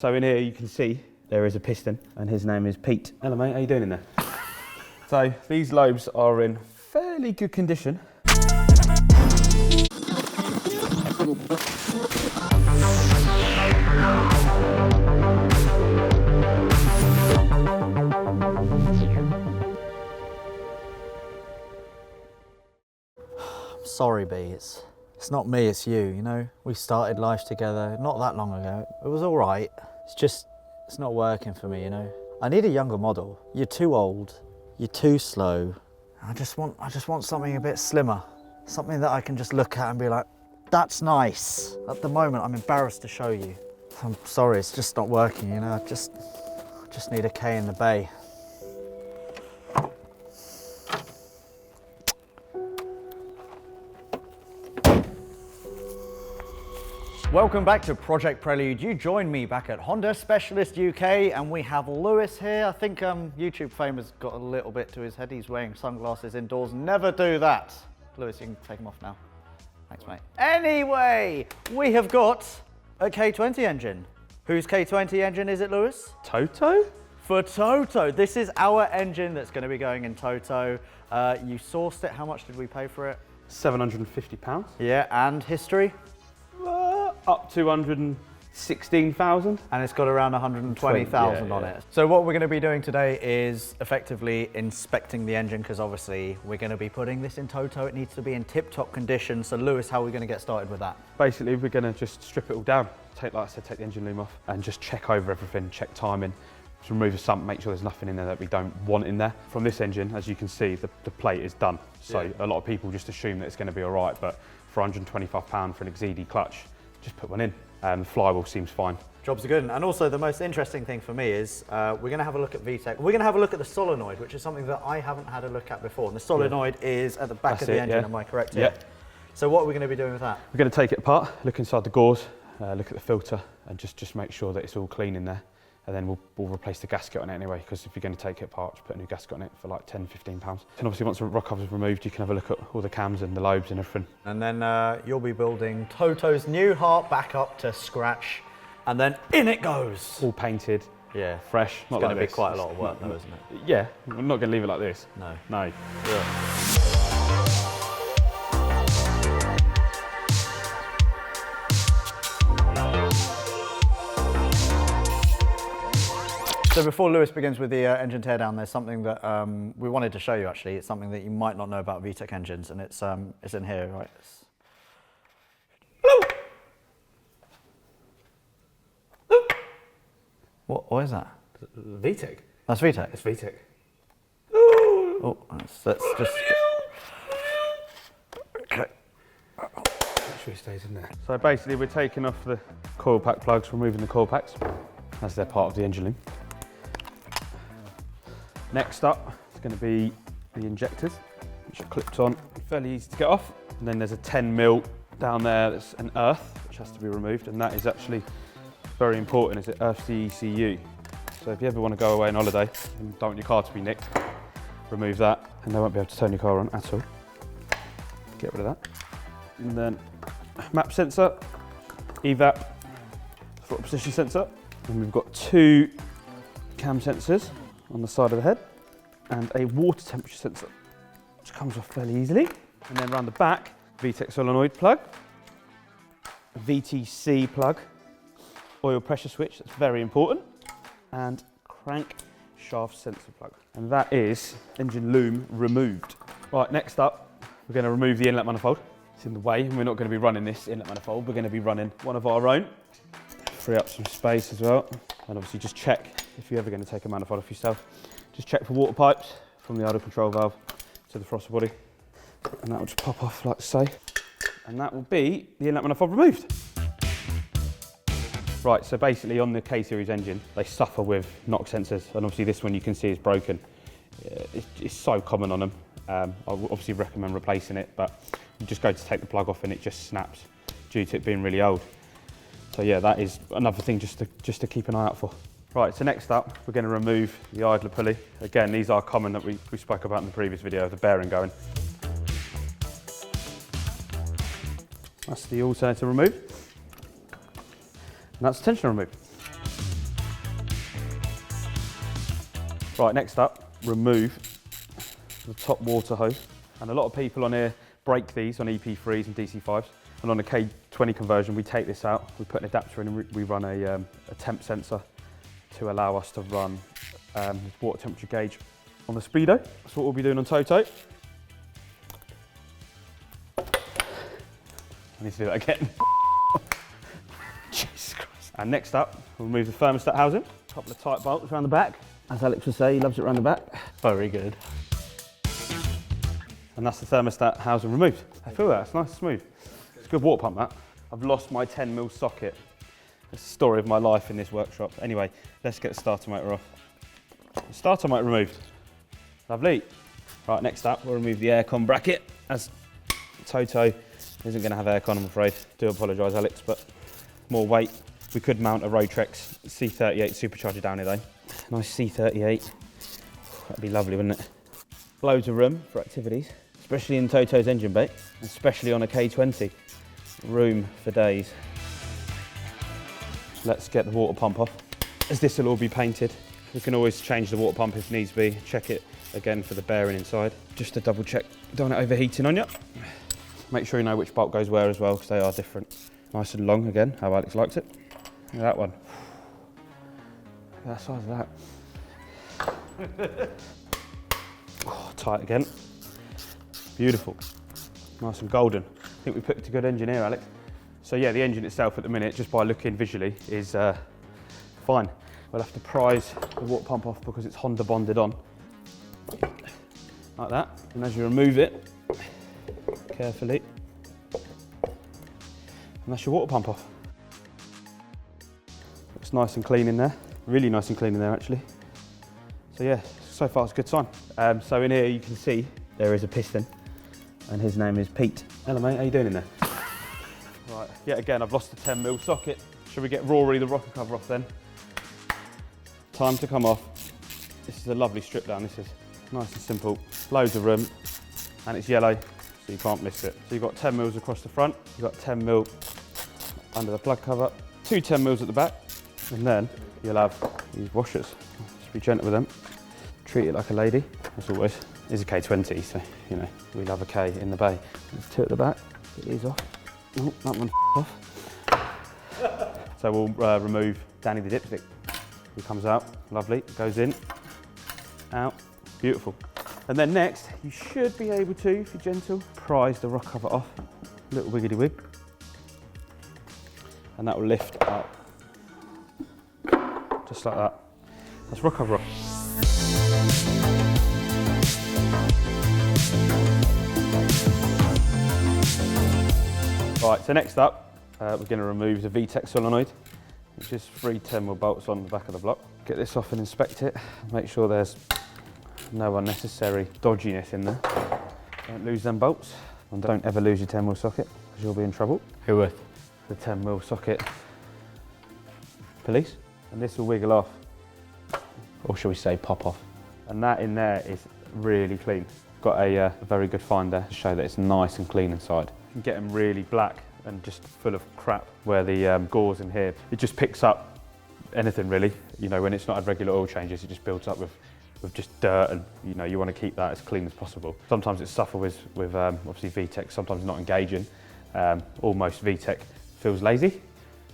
So in here you can see there is a piston and his name is Pete. Hello mate, how you doing in there? So these lobes are in fairly good condition. Sorry, B, it's not me, it's you, you know? We started life together not that long ago. It was all right. It's not working for me, you know? I need a younger model. You're too old, you're too slow. I just want something a bit slimmer. Something that I can just look at and be like, that's nice. At the moment, I'm embarrassed to show you. I'm sorry, it's just not working, you know? I just need a K in the bay. Welcome back to Project Prelude. You joined me back at Honda Specialist UK and we have Lewis here. I think YouTube fame has got a little bit to his head. He's wearing sunglasses indoors. Never do that. Lewis, you can take them off now. Thanks, mate. Anyway, we have got a K20 engine. Whose K20 engine is it, Lewis? Toto? For Toto. This is our engine that's going to be going in Toto. You sourced it. How much did we pay for it? £750. Yeah, and history? Up to 116,000. And it's got around 120,000 on it. So what we're going to be doing today is effectively inspecting the engine, because obviously we're going to be putting this in Toto. It needs to be in tip-top condition. So Lewis, how are we going to get started with that? Basically, we're going to just strip it all down. Like I said, take the engine loom off and just check over everything, check timing. Just remove the sump, make sure there's nothing in there that we don't want in there. From this engine, as you can see, the plate is done. So a lot of people just assume that it's going to be all right, but for £125 for an XED clutch, just put one in. The flywheel seems fine. Jobs are good. And also the most interesting thing for me is we're going to have a look at VTEC. We're going to have a look at the solenoid, which is something that I haven't had a look at before. And the solenoid is at the back of the engine, am I correct here? Yeah. So what are we going to be doing with that? We're going to take it apart, look inside the gauze, look at the filter, and just make sure that it's all clean in there. And then we'll replace the gasket on it anyway, because if you're going to take it apart, just put a new gasket on it for like £10, £15. And obviously once the rock cover's removed, you can have a look at all the cams and the lobes and everything. And then you'll be building Toto's new heart back up to scratch, and then in it goes. All painted, yeah, fresh. It's going to be quite a lot of work though, isn't it? Yeah, we're not going to leave it like this. No. No. Yeah. So before Lewis begins with the engine teardown, there's something that we wanted to show you actually. It's something that you might not know about VTEC engines, and it's in here, right? What is that? VTEC? That's VTEC? It's VTEC. Oh, let's just... Okay. Make sure it stays in there. So basically we're taking off the coil pack plugs, removing the coil packs, as they're part of the engine loom. Next up is going to be the injectors, which are clipped on, fairly easy to get off. And then there's a 10mm down there that's an earth, which has to be removed, and that is actually very important, is it earths the ECU. So if you ever want to go away on holiday and don't want your car to be nicked, remove that, and they won't be able to turn your car on at all. Get rid of that. And then map sensor, evap, throttle position sensor, and we've got 2 cam sensors on the side of the head and a water temperature sensor, which comes off fairly easily. And then around the back, VTEC solenoid plug, VTC plug, oil pressure switch, that's very important, and crank shaft sensor plug. And that is engine loom removed. Right, next up, we're going to remove the inlet manifold. It's in the way, and we're not going to be running this inlet manifold. We're going to be running one of our own. Free up some space as well. And obviously just check, if you're ever going to take a manifold off yourself, just check for water pipes from the idle control valve to the throttle body. And that will just pop off like so. And that will be the inlet manifold removed. Right, so basically on the K series engine, they suffer with knock sensors. And obviously this one you can see is broken. It's so common on them. I would obviously recommend replacing it, but you just go to take the plug off and it just snaps due to it being really old. So yeah, that is another thing just to keep an eye out for. Right, so next up, we're going to remove the idler pulley. Again, these are common that we spoke about in the previous video of the bearing going. That's the alternator removed. And that's the tensioner removed. Right, next up, remove the top water hose. And a lot of people on here break these on EP3s and DC5s. And on a K20 conversion, we take this out, we put an adapter in and we run a temp sensor to allow us to run water temperature gauge on the Speedo. That's what we'll be doing on Toto. I need to do that again. Jesus Christ. And next up, we'll remove the thermostat housing. A couple of tight bolts around the back. As Alex would say, he loves it around the back. Very good. And that's the thermostat housing removed. I feel that, it's nice and smooth. It's a good water pump, that. I've lost my 10mm socket. It's the story of my life in this workshop. Anyway, let's get the starter motor off. The starter motor removed. Lovely. Right, next up, we'll remove the aircon bracket, as Toto isn't going to have aircon, I'm afraid. Do apologise, Alex, but more weight. We could mount a Rotrex C38 supercharger down here, though. Nice C38. That'd be lovely, wouldn't it? Loads of room for activities, especially in Toto's engine bay, especially on a K20. Room for days. Let's get the water pump off, as this will all be painted. We can always change the water pump if needs be. Check it again for the bearing inside, just to double check. Don't want it overheating on you. Make sure you know which bolt goes where as well, because they are different. Nice and long again, how Alex likes it. Look at that one. Look at the size of that. Oh, tight again. Beautiful. Nice and golden. I think we picked a good engine here, Alex. So yeah, the engine itself at the minute, just by looking visually, is fine. We'll have to prise the water pump off because it's Honda bonded on. Like that. And as you remove it, carefully, and that's your water pump off. Looks nice and clean in there. Really nice and clean in there, actually. So yeah, so far it's a good sign. So in here you can see there is a piston, and his name is Pete. Hello mate, how you doing in there? Right, yet again I've lost the 10mm socket. Shall we get Rory the rocker cover off then? Time to come off. This is a lovely strip down, this is. Nice and simple, loads of room, and it's yellow, so you can't miss it. So you've got 10mm across the front, you've got 10mm under the plug cover, 2 10mm at the back, and then you'll have these washers. Just be gentle with them. Treat it like a lady, as always. It's a K20, so you know, we love a K in the bay. There's 2 at the back, get these off. Oh, that one off. So we'll remove Danny the dipstick. He comes out, lovely, goes in, out, beautiful. And then next, you should be able to, if you're gentle, prise the rock cover off, little wiggity wig. And that will lift up, just like that. That's rock cover off. Right, so next up, we're going to remove the VTEC solenoid, which is 3 10mm bolts on the back of the block. Get this off and inspect it, make sure there's no unnecessary dodginess in there. Don't lose them bolts, and don't ever lose your 10mm socket, because you'll be in trouble. Who with? The 10mm socket police. And this will wiggle off, or shall we say pop off. And that in there is really clean. Got a very good find there to show that it's nice and clean inside. You can get them really black and just full of crap, where the gauze in here, it just picks up anything really. You know, when it's not had regular oil changes, it just builds up with just dirt, and you know, you want to keep that as clean as possible. Sometimes it's suffer with obviously VTEC, sometimes not engaging. Almost VTEC feels lazy.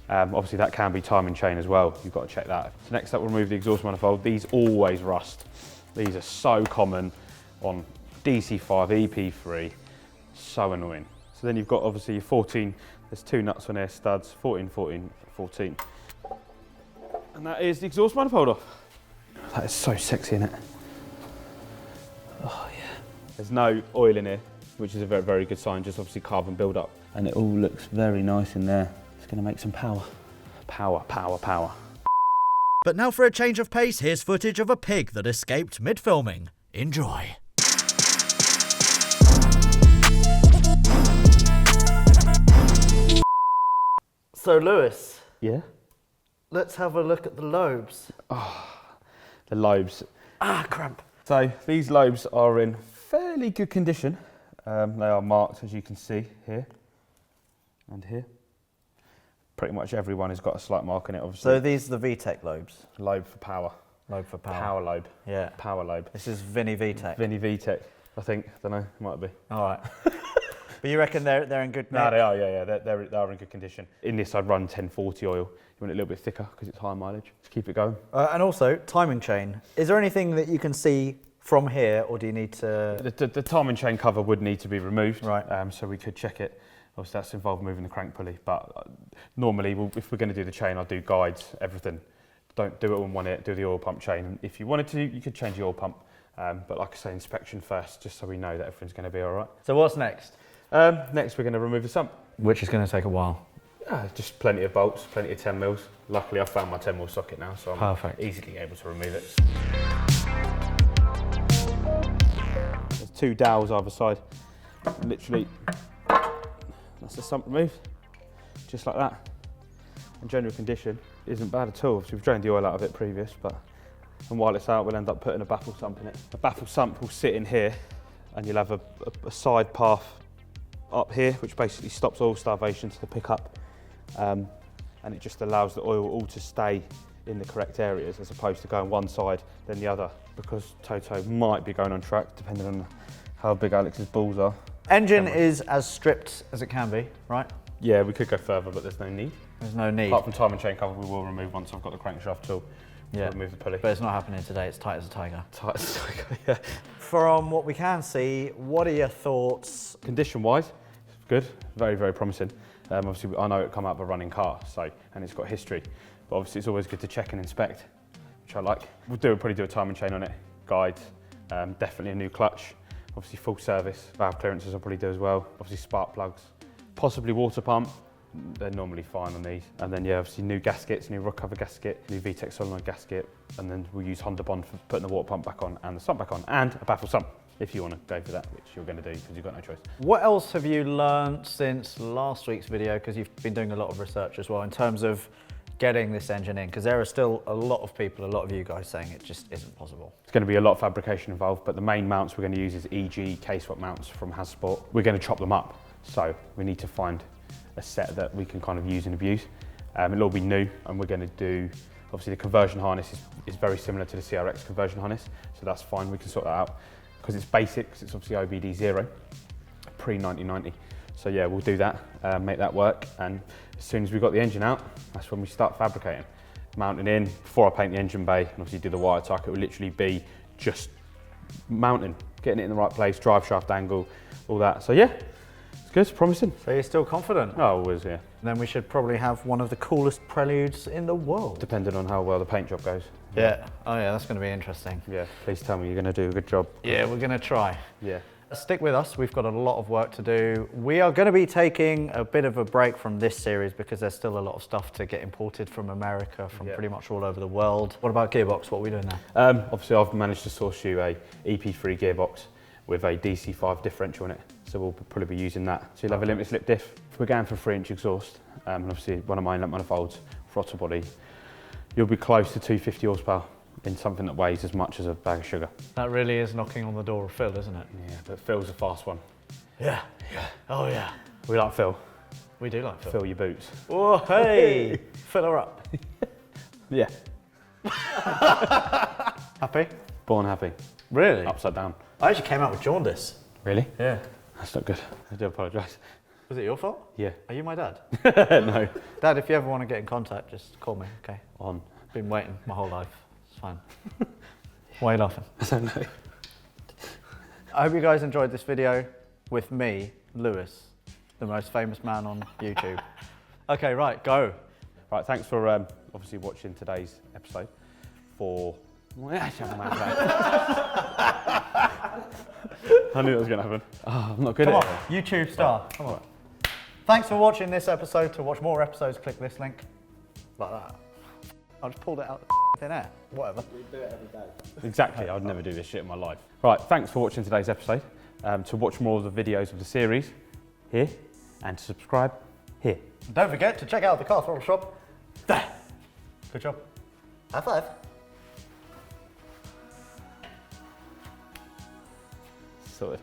Obviously that can be timing chain as well, you've got to check that. So next up we'll remove the exhaust manifold. These always rust. These are so common on DC5, EP3, so annoying. So then you've got obviously your 14, there's 2 nuts on here, studs, 14, 14, 14. And that is the exhaust manifold off. That is so sexy, isn't it? Oh yeah. There's no oil in here, which is a very, very good sign, just obviously carbon build-up. And it all looks very nice in there. It's going to make some power. Power, power, power. But now for a change of pace, here's footage of a pig that escaped mid-filming. Enjoy. So Lewis, Yeah? let's have a look at the lobes. The lobes. Ah, cramp. So these lobes are in fairly good condition. They are marked, as you can see here and here. Pretty much everyone has got a slight mark on it, obviously. So these are the VTEC lobes. Lobe for power. Lobe for power. Power lobe. Yeah. Power lobe. This is Vinny VTEC. Vinny VTEC, I think. Don't know, might be. All right. But you reckon they're in good nick? No, they are, yeah. They are in good condition. In this, I'd run 1040 oil. You want it a little bit thicker because it's high mileage. Just keep it going. And also, timing chain. Is there anything that you can see from here, or do you need to... The timing chain cover would need to be removed, right? So we could check it. Obviously, that's involved moving the crank pulley. But normally, if we're going to do the chain, I'll do guides, everything. Don't do it all in one hit, do the oil pump chain. If you wanted to, you could change the oil pump. But like I say, inspection first, just so we know that everything's going to be all right. So what's next? Next, we're going to remove the sump. Which is going to take a while. Just plenty of bolts, plenty of 10 mils. Luckily, I've found my 10 mil socket now, so I'm perfect. Easily able to remove it. There's 2 dowels either side. Literally, that's the sump removed, just like that. In general condition, isn't bad at all. Obviously, we've drained the oil out of it previous, and while it's out, we'll end up putting a baffle sump in it. A baffle sump will sit in here, and you'll have a side path up here, which basically stops oil starvation to the pickup, and it just allows the oil all to stay in the correct areas as opposed to going one side then the other, because Toto might be going on track depending on how big Alex's balls are. Engine is as stripped as it can be, right? Yeah, we could go further, but there's no need. There's no need. Apart from time and chain cover, we will remove once I've got the crankshaft tool. Yeah. Remove the pulley. But it's not happening today. It's tight as a tiger. Tight as a tiger, yeah. From what we can see, what are your thoughts? Condition-wise, good. Very, very promising. Obviously, I know it come out of a running car, and it's got history. But obviously, it's always good to check and inspect, which I like. We'll probably do a time and chain on it. Guides, definitely a new clutch. Obviously, full service. Valve clearances I'll probably do as well. Obviously, spark plugs. Possibly water pump. They're normally fine on these. And then, yeah, obviously new gaskets, new rock cover gasket, new VTEC solenoid gasket, and then we'll use Honda Bond for putting the water pump back on and the sump back on, and a baffle sump, if you want to go for that, which you're going to do because you've got no choice. What else have you learned since last week's video, because you've been doing a lot of research as well, in terms of getting this engine in? Because there are still a lot of people, a lot of you guys saying it just isn't possible. It's going to be a lot of fabrication involved, but the main mounts we're going to use is EG K-swap mounts from Hassport. We're going to chop them up, so we need to find a set that we can kind of use and abuse. It'll all be new, and we're going to do, obviously the conversion harness is very similar to the CRX conversion harness, so that's fine, we can sort that out. Because it's basic, because it's obviously OBD 0, pre-1990. So yeah, we'll do that, make that work, and as soon as we've got the engine out, that's when we start fabricating. Mounting in, before I paint the engine bay, and obviously do the wire tuck, it will literally be just mounting, getting it in the right place, drive shaft angle, all that. So yeah, it's good, it's promising. So you're still confident? Oh, always, yeah. Then we should probably have one of the coolest Preludes in the world. Depending on how well the paint job goes. Yeah, oh yeah, that's going to be interesting. Yeah, please tell me you're going to do a good job. Yeah, we're going to try. Yeah. Stick with us, we've got a lot of work to do. We are going to be taking a bit of a break from this series because there's still a lot of stuff to get imported from America, from pretty much all over the world. What about gearbox? What are we doing now? Obviously, I've managed to source you a EP3 gearbox with a DC5 differential in it, so we'll probably be using that. So you'll have a limited slip diff. We're going for 3-inch exhaust, and obviously one of my inlet manifolds, throttle body. You'll be close to 250 horsepower in something that weighs as much as a bag of sugar. That really is knocking on the door of Phil, isn't it? Yeah, but Phil's a fast one. Yeah. Yeah. Oh yeah. We like Phil. We do like Phil. Fill your boots. Oh hey! Fill her up. Yeah. Happy? Born happy. Really? Upside down. I actually came out with jaundice. Really? Yeah. That's not good. I do apologise. Was it your fault? Yeah. Are you my dad? No. Dad, if you ever want to get in contact, just call me, okay? On. Been waiting my whole life. It's fine. Why are you laughing? I don't know. I hope you guys enjoyed this video with me, Lewis, the most famous man on YouTube. Okay, right, go. Right, thanks for obviously watching today's episode for... I knew that was going to happen. Oh, I'm not good Come at on, it. YouTube star. Come on. Thanks for watching this episode. To watch more episodes, click this link. Like that. I just pulled it out of thin air. Whatever. We do it every day. Exactly, I'd never do this shit in my life. Right, thanks for watching today's episode. To watch more of the videos of the series, here, and to subscribe, here. Don't forget to check out the Car Throttle shop. There. Good job. High five. Sorted.